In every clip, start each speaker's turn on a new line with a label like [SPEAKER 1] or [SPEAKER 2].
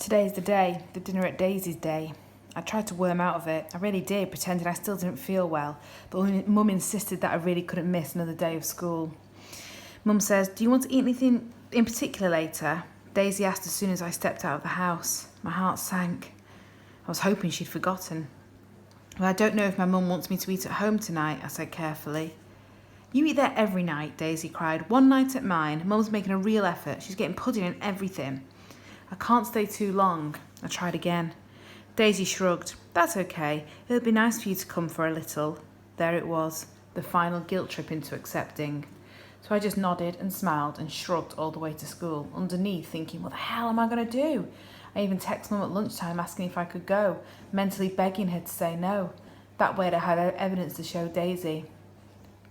[SPEAKER 1] Today's the day, the dinner at Daisy's day. I tried to worm out of it. I really did, pretending I still didn't feel well. But Mum insisted that I really couldn't miss another day of school. Mum says, "Do you want to eat anything in particular later?" Daisy asked as soon as I stepped out of the house. My heart sank. I was hoping she'd forgotten. "Well, I don't know if my mum wants me to eat at home tonight," I said carefully. "You eat there every night," Daisy cried. "One night at mine. Mum's making a real effort. She's getting pudding and everything." "I can't stay too long." I tried again. Daisy shrugged. "That's okay. It'll be nice for you to come for a little." There it was, the final guilt trip into accepting. So I just nodded and smiled and shrugged all the way to school, underneath thinking, what the hell am I going to do? I even texted Mum at lunchtime asking if I could go, mentally begging her to say no. That way I had evidence to show Daisy.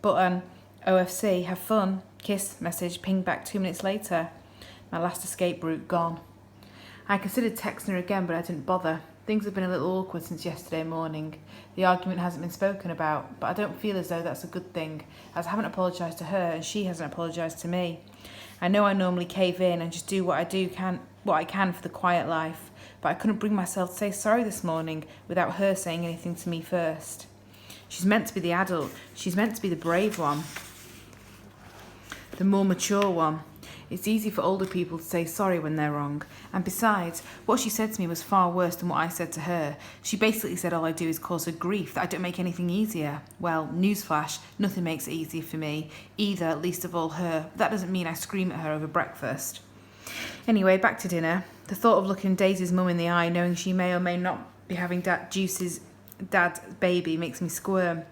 [SPEAKER 1] Button, OFC, have fun, kiss, message, ping back 2 minutes later. My last escape route gone. I considered texting her again, but I didn't bother. Things have been a little awkward since yesterday morning. The argument hasn't been spoken about, but I don't feel as though that's a good thing, as I haven't apologised to her and she hasn't apologised to me. I know I normally cave in and just do what I can for the quiet life, but I couldn't bring myself to say sorry this morning without her saying anything to me first. She's meant to be the adult. She's meant to be the brave one, the more mature one. It's easy for older people to say sorry when they're wrong. And besides, what she said to me was far worse than what I said to her. She basically said all I do is cause her grief, that I don't make anything easier. Well, newsflash, nothing makes it easier for me, either, least of all her. But that doesn't mean I scream at her over breakfast. Anyway, back to dinner. The thought of looking Daisy's mum in the eye, knowing she may or may not be having Juice's dad's baby, makes me squirm.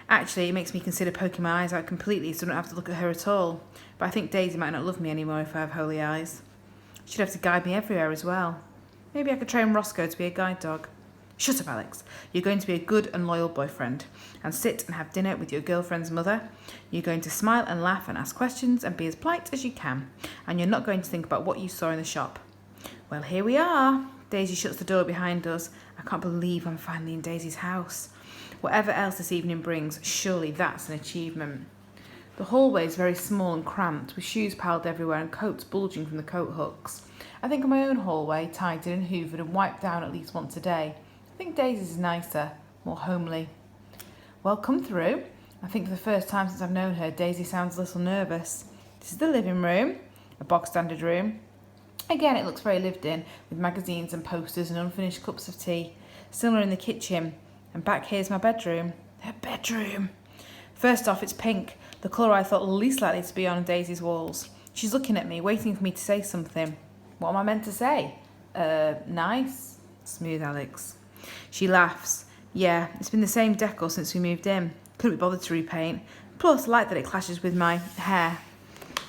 [SPEAKER 1] Actually, it makes me consider poking my eyes out completely so I don't have to look at her at all. But I think Daisy might not love me anymore if I have holy eyes. She'd have to guide me everywhere as well. Maybe I could train Roscoe to be a guide dog. Shut up, Alex. You're going to be a good and loyal boyfriend and sit and have dinner with your girlfriend's mother. You're going to smile and laugh and ask questions and be as polite as you can. And you're not going to think about what you saw in the shop. Well, here we are. Daisy shuts the door behind us. I can't believe I'm finally in Daisy's house. Whatever else this evening brings, surely that's an achievement. The hallway is very small and cramped, with shoes piled everywhere and coats bulging from the coat hooks. I think of my own hallway, tidied and hoovered and wiped down at least once a day. I think Daisy's is nicer, more homely. Well, come through. I think for the first time since I've known her, Daisy sounds a little nervous. This is the living room, a box-standard room. Again, it looks very lived in, with magazines and posters and unfinished cups of tea. Similar in the kitchen. And back here's my bedroom. Her bedroom. First off, it's pink, the colour I thought least likely to be on Daisy's walls. She's looking at me, waiting for me to say something. What am I meant to say? Nice? Smooth Alex. She laughs. Yeah, it's been the same decor since we moved in. Couldn't be bothered to repaint. Plus, I like that it clashes with my hair.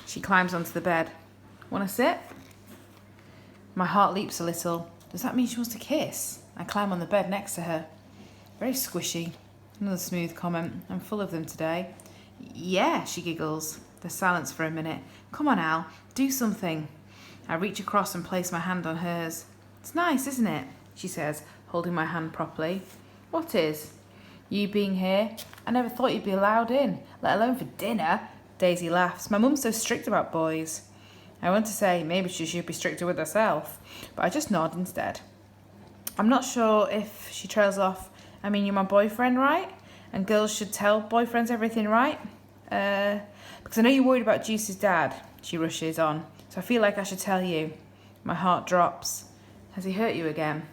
[SPEAKER 1] She climbs onto the bed. Want to sit? My heart leaps a little. Does that mean she wants to kiss? I climb on the bed next to her. Very squishy. Another smooth comment. I'm full of them today. Yeah, she giggles. There's silence for a minute. Come on, Al. Do something. I reach across and place my hand on hers. It's nice, isn't it? She says, holding my hand properly. What is? You being here? I never thought you'd be allowed in, let alone for dinner. Daisy laughs. My mum's so strict about boys. I want to say maybe she should be stricter with herself, but I just nod instead. I'm not sure if she trails off. I mean, you're my boyfriend, right? And girls should tell boyfriends everything, right? Because I know you're worried about Juice's dad. She rushes on. So I feel like I should tell you. My heart drops. Has he hurt you again?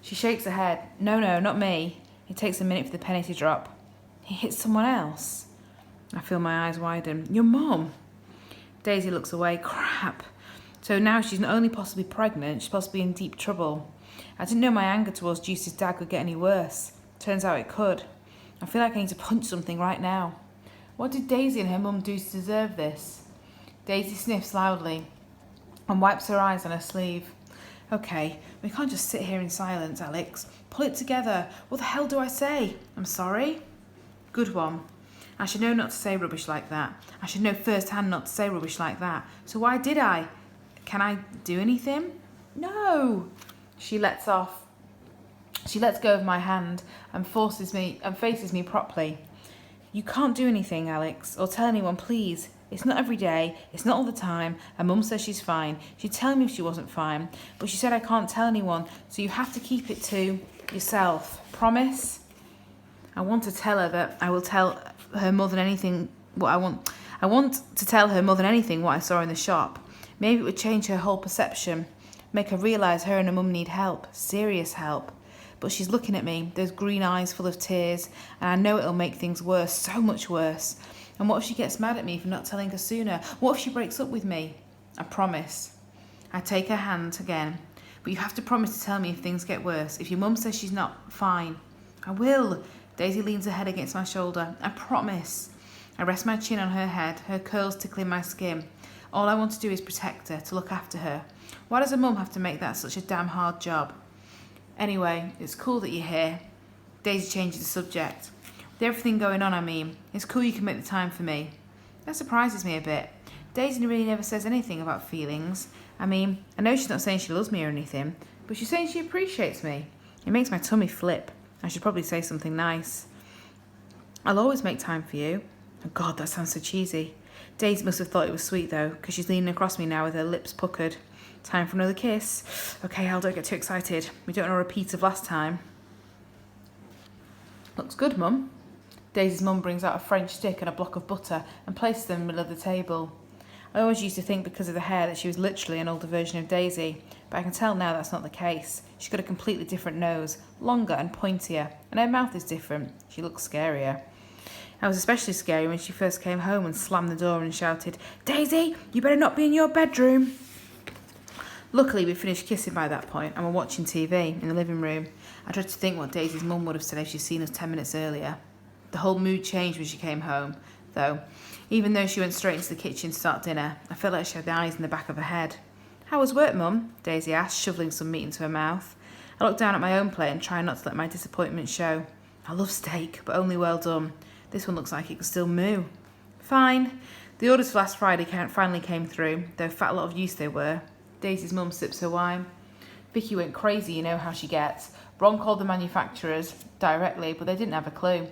[SPEAKER 1] She shakes her head. No, not me. It takes a minute for the penny to drop. He hit someone else. I feel my eyes widen. Your mum. Daisy looks away. Crap. So now she's not only possibly pregnant, she's possibly in deep trouble. I didn't know my anger towards Juice's dad could get any worse. Turns out it could. I feel like I need to punch something right now. What did Daisy and her mum do to deserve this? Daisy sniffs loudly and wipes her eyes on her sleeve. Okay, we can't just sit here in silence, Alex. Pull it together. What the hell do I say? I'm sorry? Good one. I should know not to say rubbish like that. I should know firsthand not to say rubbish like that. So why did I? Can I do anything? No. She lets go of my hand and faces me properly. You can't do anything, Alex, or tell anyone, please. It's not every day, it's not all the time, and Mum says she's fine. She'd tell me if she wasn't fine, but she said I can't tell anyone, so you have to keep it to yourself. Promise? I want to tell her that I will tell her more than anything what I want. I want to tell her more than anything what I saw in the shop. Maybe it would change her whole perception, make her realise her and her mum need help, serious help. But she's looking at me, those green eyes full of tears, and I know it'll make things worse, so much worse. And what if she gets mad at me for not telling her sooner? What if she breaks up with me? I promise. I take her hand again. But you have to promise to tell me if things get worse. If your mum says she's not fine. I will. Daisy leans her head against my shoulder. I promise. I rest my chin on her head, her curls tickling my skin. All I want to do is protect her, to look after her. Why does a mum have to make that such a damn hard job? Anyway, it's cool that you're here. Daisy changes the subject. With everything going on, I mean, it's cool you can make the time for me. That surprises me a bit. Daisy really never says anything about feelings. I mean, I know she's not saying she loves me or anything, but she's saying she appreciates me. It makes my tummy flip. I should probably say something nice. I'll always make time for you. Oh God, that sounds so cheesy. Daisy must have thought it was sweet though, because she's leaning across me now with her lips puckered. Time for another kiss. Okay, Al, don't get too excited. We don't want a repeat of last time. Looks good, Mum. Daisy's mum brings out a French stick and a block of butter and places them in the middle of the table. I always used to think because of the hair that she was literally an older version of Daisy, but I can tell now that's not the case. She's got a completely different nose, longer and pointier, and her mouth is different. She looks scarier. I was especially scary when she first came home and slammed the door and shouted, "Daisy, you better not be in your bedroom." Luckily, we finished kissing by that point and were watching TV in the living room. I tried to think what Daisy's mum would have said if she'd seen us 10 minutes earlier. The whole mood changed when she came home, though. Even though she went straight into the kitchen to start dinner, I felt like she had the eyes in the back of her head. "How was work, Mum?" Daisy asked, shoveling some meat into her mouth. I looked down at my own plate and tried not to let my disappointment show. I love steak, but only well done. This one looks like it could still moo. Fine. The orders for last Friday finally came through, though a fat lot of use they were. Daisy's mum sips her wine. Vicky went crazy, you know how she gets. Ron called the manufacturers directly, but they didn't have a clue.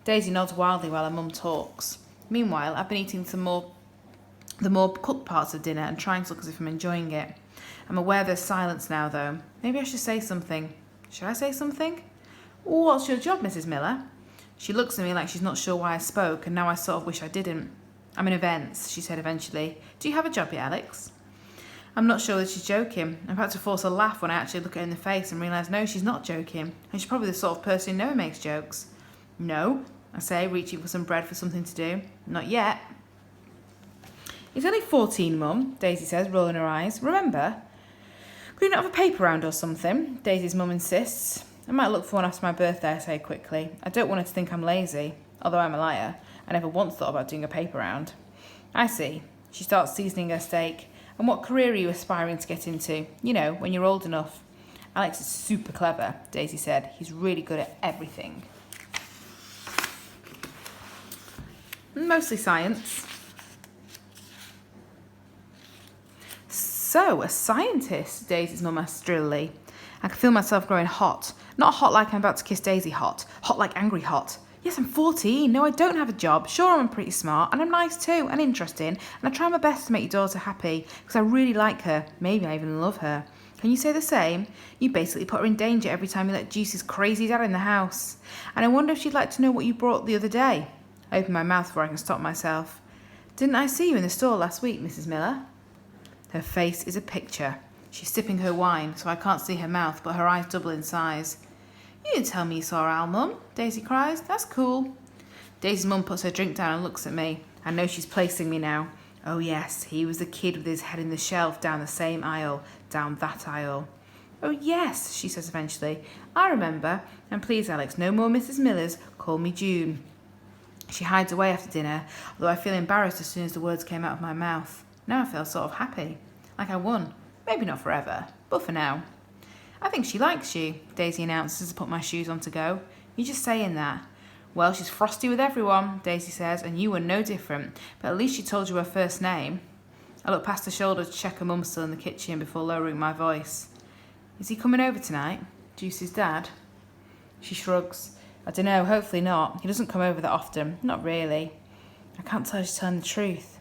[SPEAKER 1] Daisy nods wildly while her mum talks. Meanwhile, I've been eating the more cooked parts of dinner and trying to look as if I'm enjoying it. I'm aware there's silence now, though. Maybe I should say something. Should I say something? "What's your job, Mrs. Miller?" She looks at me like she's not sure why I spoke, and now I sort of wish I didn't. "I'm in events," she said eventually. "Do you have a job yet, Alex?" I'm not sure that she's joking. I'm about to force a laugh when I actually look at her in the face and realise no, she's not joking, and she's probably the sort of person who never makes jokes. "No," I say, reaching for some bread for something to do. "Not yet." "He's only 14, Mum," Daisy says, rolling her eyes. "Remember? Could you not have a paper round or something?" Daisy's mum insists. "I might look for one after my birthday," I say quickly. I don't want her to think I'm lazy, although I'm a liar. I never once thought about doing a paper round. "I see." She starts seasoning her steak. "And what career are you aspiring to get into? You know, when you're old enough." "Alex is super clever," Daisy said. "He's really good at everything." Mostly science. "So, a scientist," Daisy's mum asked drillily. I can feel myself growing hot. Not hot like I'm about to kiss Daisy hot. Hot like angry hot. "Yes, I'm 14. No, I don't have a job. Sure, I'm pretty smart, and I'm nice too, and interesting, and I try my best to make your daughter happy, because I really like her. Maybe I even love her. Can you say the same? You basically put her in danger every time you let Juicy's crazy dad in the house. And I wonder if she'd like to know what you brought the other day." I open my mouth before I can stop myself. "Didn't I see you in the store last week, Mrs. Miller?" Her face is a picture. She's sipping her wine, so I can't see her mouth, but her eyes double in size. "You didn't tell me you saw Al, Mum," Daisy cries. "That's cool." Daisy's mum puts her drink down and looks at me. I know she's placing me now. Oh yes, he was the kid with his head in the shelf down the same aisle, down that aisle. "Oh yes," she says eventually. "I remember. And please, Alex, no more Mrs. Millers. Call me June." She hides away after dinner, although I feel embarrassed as soon as the words came out of my mouth. Now I feel sort of happy. Like I won. Maybe not forever, but for now. "I think she likes you," Daisy announces as I put my shoes on to go. "You're just saying that." "Well, she's frosty with everyone," Daisy says, "and you were no different. But at least she told you her first name." I look past her shoulder to check her mum's still in the kitchen before lowering my voice. "Is he coming over tonight? Juicy's dad?" She shrugs. "I don't know, hopefully not. He doesn't come over that often. Not really." I can't tell her she's telling the truth.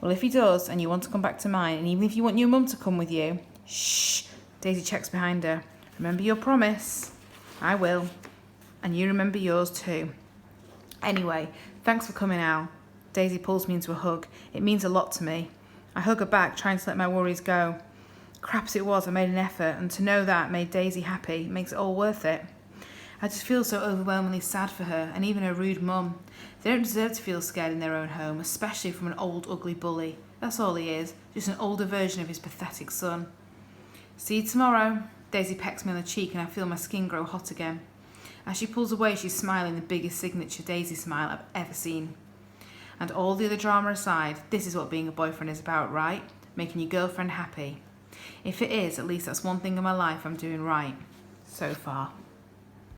[SPEAKER 1] Well, if he does, and you want to come back to mine, and even if you want your mum to come with you, shh, Daisy checks behind her. Remember your promise. I will. And you remember yours too. Anyway, thanks for coming, Al. Daisy pulls me into a hug. It means a lot to me. I hug her back, trying to let my worries go. Crap as it was, I made an effort, and to know that made Daisy happy makes it all worth it. I just feel so overwhelmingly sad for her, and even her rude mum. They don't deserve to feel scared in their own home, especially from an old, ugly bully. That's all he is, just an older version of his pathetic son. See you tomorrow. Daisy pecks me on the cheek, and I feel my skin grow hot again. As she pulls away, she's smiling the biggest signature Daisy smile I've ever seen. And all the other drama aside, this is what being a boyfriend is about, right? Making your girlfriend happy. If it is, at least that's one thing in my life I'm doing right. So far.